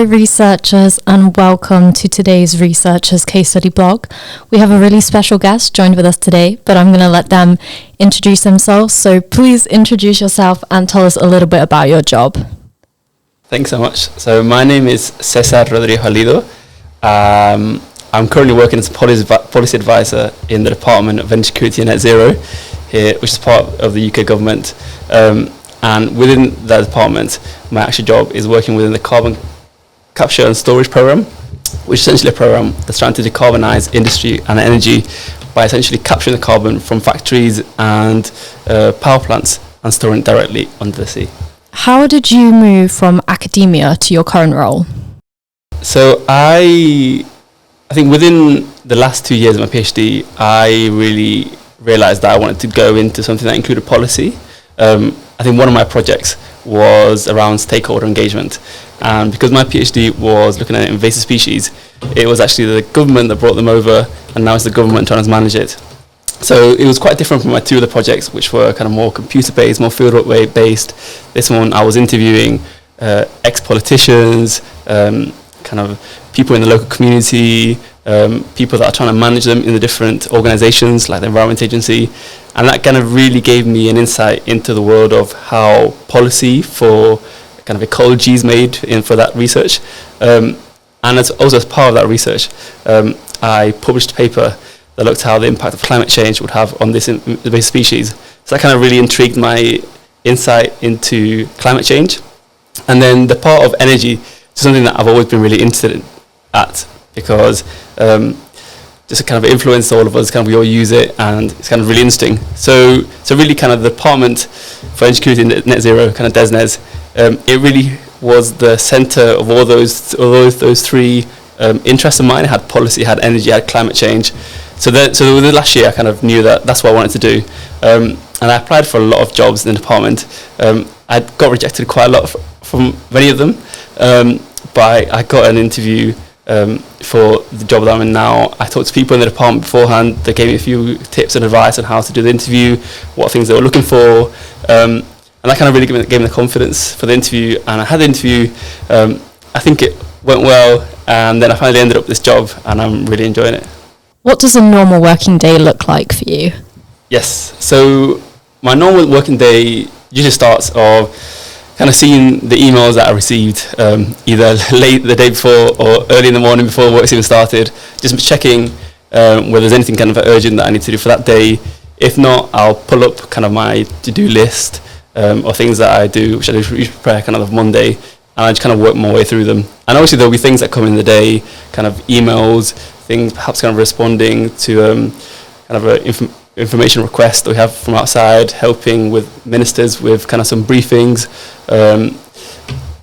researchers, and welcome to today's Researchers Case Study blog. We have a really special guest joined with us today, but I'm going to let them introduce themselves. So please introduce yourself and tell us a little bit about your job. Thanks so much. So my name is César Rodríguez Valido. I'm currently working as a policy advisor in the Department of Energy Security and Net Zero here, which is part of the UK government. And within that department, my actual job is working within the carbon capture and storage program, which is essentially a program that's trying to decarbonize industry and energy by essentially capturing the carbon from factories and power plants and storing it directly under the sea. How did you move from academia to your current role? So I think within the last 2 years of my PhD, I really realized that I wanted to go into something that included policy. I think one of my projects was around stakeholder engagement. And because my PhD was looking at invasive species, it was actually the government that brought them over, and now it's the government trying to manage it. So it was quite different from my two other projects, which were kind of more computer-based, more field-based. This one, I was interviewing ex-politicians, kind of people in the local community, people that are trying to manage them in the different organizations, like the Environment Agency. And that kind of really gave me an insight into the world of how policy for kind of ecology is made for that research. And also as part of that research, I published a paper that looked at how the impact of climate change would have on this invasive species. So that kind of really intrigued my insight into climate change. And then the part of energy is something that I've always been really interested at, because just kind of influenced all of us, kind of we all use it, and it's kind of really interesting. So really kind of the Department for Energy Security and Net Zero, kind of DESNZ, it really was the center of all those three interests of mine. It had policy, it had energy, it had climate change. So within the last year, I kind of knew that that's what I wanted to do. And I applied for a lot of jobs in the department. I got rejected quite a lot from many of them, but I got an interview for the job that I'm in now. I talked to people in the department beforehand. They gave me a few tips and advice on how to do the interview, what things they were looking for, and that kind of really gave me the confidence for the interview. And I had the interview. I think it went well, and then I finally ended up this job, and I'm really enjoying it. What does a normal working day look like for you? Yes, so my normal working day usually starts of kind of seeing the emails that I received either late the day before or early in the morning before work's even started, just checking whether there's anything kind of urgent that I need to do for that day. If not, I'll pull up kind of my to-do list or things that I do, which I usually prepare kind of Monday, and I just kind of work my way through them. And obviously there'll be things that come in the day, kind of emails, things perhaps kind of responding to kind of a information request that we have from outside, helping with ministers with kind of some briefings.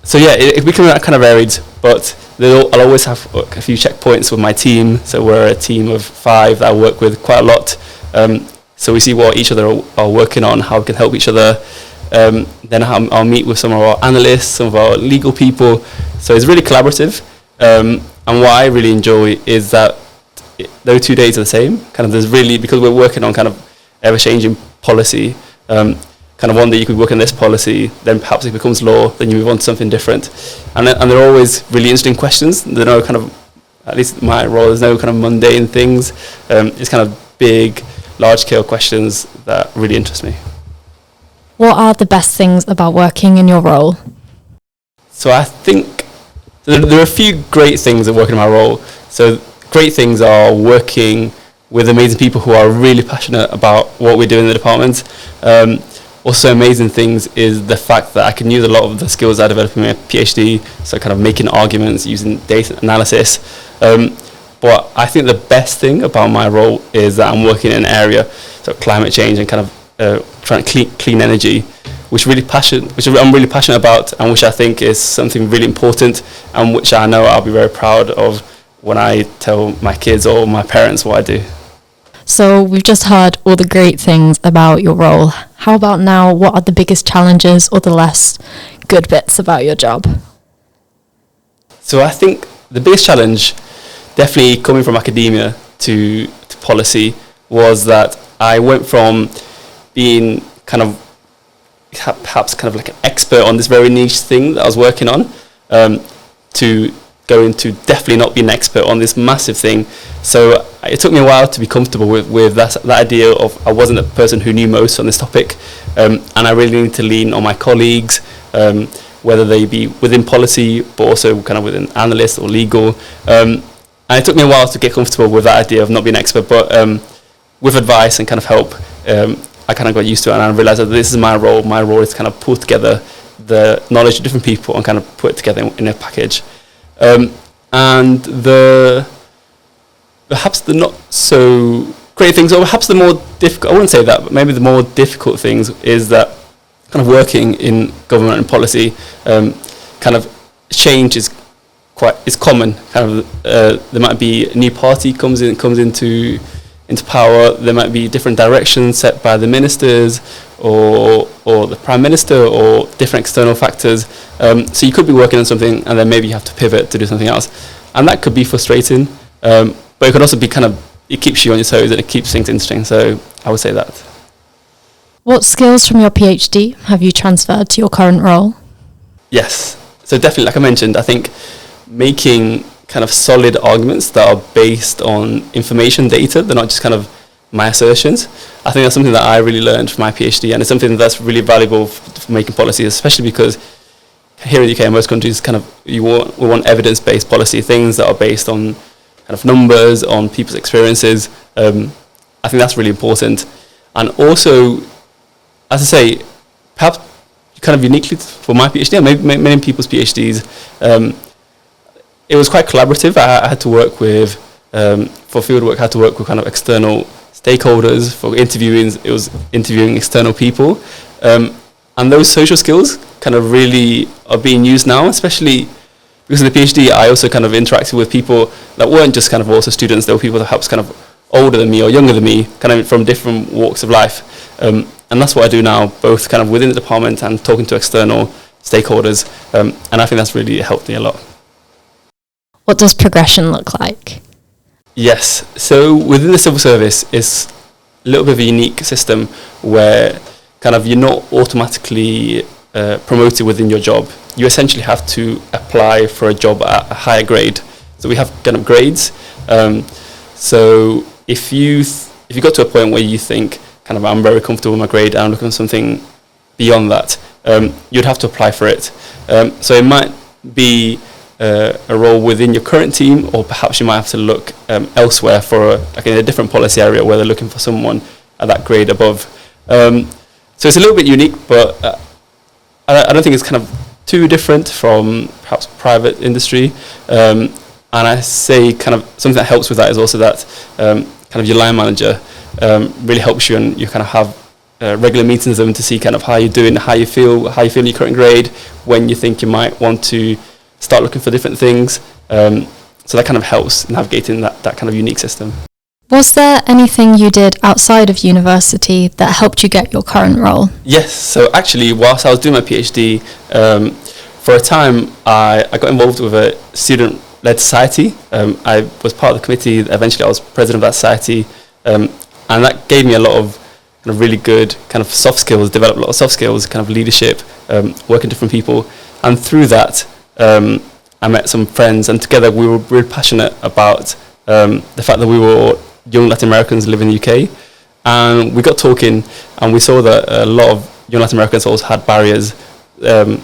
So yeah, it becomes that kind of varied, but I'll always have a few checkpoints with my team. So we're a team of 5 that I work with quite a lot. So we see what each other are working on, how we can help each other. Then I'll meet with some of our analysts, some of our legal people. So it's really collaborative. And what I really enjoy is that those 2 days are the same. Kind of there's really, because we're working on kind of ever-changing policy, kind of one day you could work on this policy, then perhaps it becomes law, then you move on to something different. And they're always really interesting questions. There's no kind of, at least my role, there's no kind of mundane things. It's kind of big, large-scale questions that really interest me. What are the best things about working in your role? So I think there are a few great things that work in my role. So great things are working with amazing people who are really passionate about what we do in the department. Also amazing things is the fact that I can use a lot of the skills I developed in my PhD, so kind of making arguments, using data analysis. But I think the best thing about my role is that I'm working in an area, so climate change and kind of trying to clean energy, which I'm really passionate about, and which I think is something really important, and which I know I'll be very proud of when I tell my kids or my parents what I do. So we've just heard all the great things about your role. How about now, what are the biggest challenges or the less good bits about your job? So I think the biggest challenge, definitely coming from academia to policy, was that I went from being kind of perhaps kind of like an expert on this very niche thing that I was working on, to go into definitely not being an expert on this massive thing. So it took me a while to be comfortable with that idea of I wasn't the person who knew most on this topic, and I really need to lean on my colleagues, whether they be within policy, but also kind of within analysts or legal. And it took me a while to get comfortable with that idea of not being an expert, but with advice and kind of help, I kind of got used to it, and I realized that this is my role. My role is to kind of pull together the knowledge of different people and kind of put it together in a package. And perhaps the not so great things, or perhaps the more difficult, I wouldn't say that, but maybe the more difficult things is that kind of working in government and policy, kind of change is common. Kind of there might be a new party comes into power. There might be different directions set by the ministers or the prime minister, or different external factors. So you could be working on something and then maybe you have to pivot to do something else, and that could be frustrating. But it could also be it keeps you on your toes and it keeps things interesting. So I would say that. What skills from your PhD have you transferred to your current role? Yes, so definitely, like I mentioned, I think making kind of solid arguments that are based on information, data, they're not just kind of my assertions. I think that's something that I really learned from my PhD, and it's something that's really valuable for making policy, especially because here in the UK and most countries, kind of we want evidence-based policy, things that are based on kind of numbers, on people's experiences. I think that's really important. And also, as I say, perhaps kind of uniquely for my PhD, and maybe many people's PhDs, it was quite collaborative. I had to work with, for fieldwork, I had to work with kind of external stakeholders. For interviewing, it was interviewing external people. And those social skills kind of really are being used now, especially because of the PhD. I also kind of interacted with people that weren't just kind of also students. There were people that perhaps kind of older than me or younger than me, kind of from different walks of life. And that's what I do now, both kind of within the department and talking to external stakeholders. And I think that's really helped me a lot. What does progression look like? Yes, so within the civil service, it's a little bit of a unique system where kind of you're not automatically promoted within your job. You essentially have to apply for a job at a higher grade. So we have kind of grades. So if you got to a point where you think kind of I'm very comfortable with my grade and I'm looking for something beyond that, you'd have to apply for it. So it might be a role within your current team, or perhaps you might have to look elsewhere for in a different policy area where they're looking for someone at that grade above. So it's a little bit unique, but I don't think it's kind of too different from perhaps private industry. And I say kind of something that helps with that is also that kind of your line manager really helps you, and you kind of have regular meetings with them to see kind of how you're doing, how you feel in your current grade, when you think you might want to start looking for different things. So that kind of helps navigating that kind of unique system. Was there anything you did outside of university that helped you get your current role? Yes, so actually whilst I was doing my PhD, for a time I got involved with a student-led society. I was part of the committee, eventually I was president of that society, and that gave me a lot of kind of really good kind of soft skills, developed a lot of soft skills, kind of leadership, working with different people, and through that I met some friends, and together we were really passionate about the fact that we were young Latin Americans living in the UK, and we got talking, and we saw that a lot of young Latin Americans also had barriers.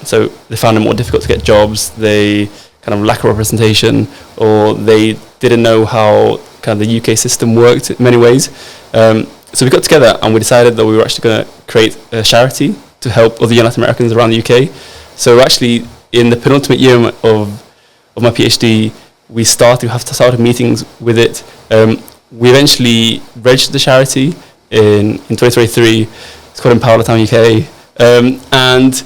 So they found it more difficult to get jobs, they kind of lack of representation, or they didn't know how kind of the UK system worked in many ways. So we got together and we decided that we were actually going to create a charity to help other young Latin Americans around the UK. So actually in the penultimate year of my PhD, we started meetings with it. We eventually registered the charity in 2023. It's called Empower LATAM UK. And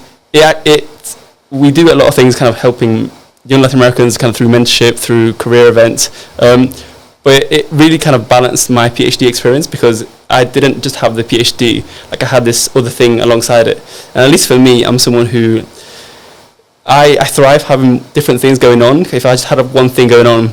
we do a lot of things kind of helping young Latin Americans kind of through mentorship, through career events. But it really kind of balanced my PhD experience, because I didn't just have the PhD, like I had this other thing alongside it. And at least for me, I'm someone who, I thrive having different things going on. If I just had one thing going on,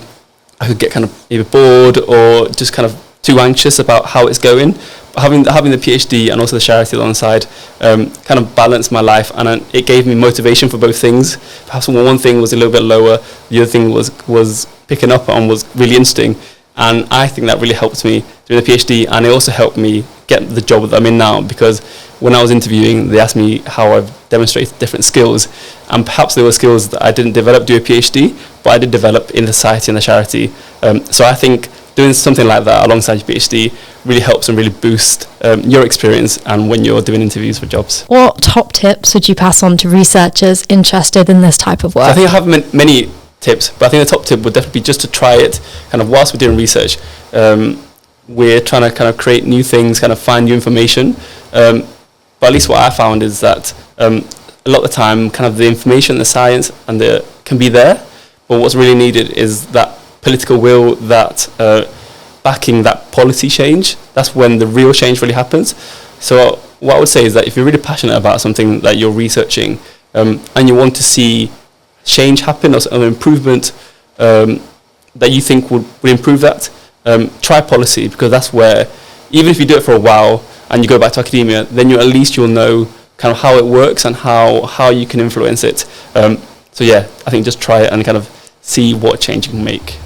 I could get kind of either bored or just kind of too anxious about how it's going. having the PhD and also the charity alongside kind of balanced my life, and it gave me motivation for both things. Perhaps one thing was a little bit lower, the other thing was picking up and was really interesting, and I think that really helped me doing the PhD, and it also helped me get the job that I'm in now, because when I was interviewing, they asked me how I've demonstrated different skills, and perhaps there were skills that I didn't develop doing a PhD, but I did develop in the society and the charity. So I think doing something like that alongside your PhD really helps and really boosts your experience and when you're doing interviews for jobs. What top tips would you pass on to researchers interested in this type of work? So I think I have many tips, but I think the top tip would definitely be just to try it kind of whilst we're doing research. We're trying to kind of create new things, kind of find new information. But at least what I found is that a lot of the time kind of the information, the science and can be there, but what's really needed is that political will, that backing that policy change. That's when the real change really happens. So what I would say is that if you're really passionate about something that you're researching and you want to see change happen or an improvement that you think would improve that, try policy, because that's where, even if you do it for a while and you go back to academia, then at least you'll know kind of how it works and how you can influence it. So yeah, I think just try it and kind of see what change you can make.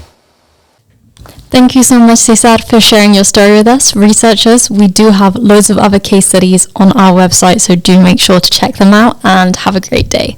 Thank you so much, César, for sharing your story with us. Researchers, we do have loads of other case studies on our website, so do make sure to check them out, and have a great day.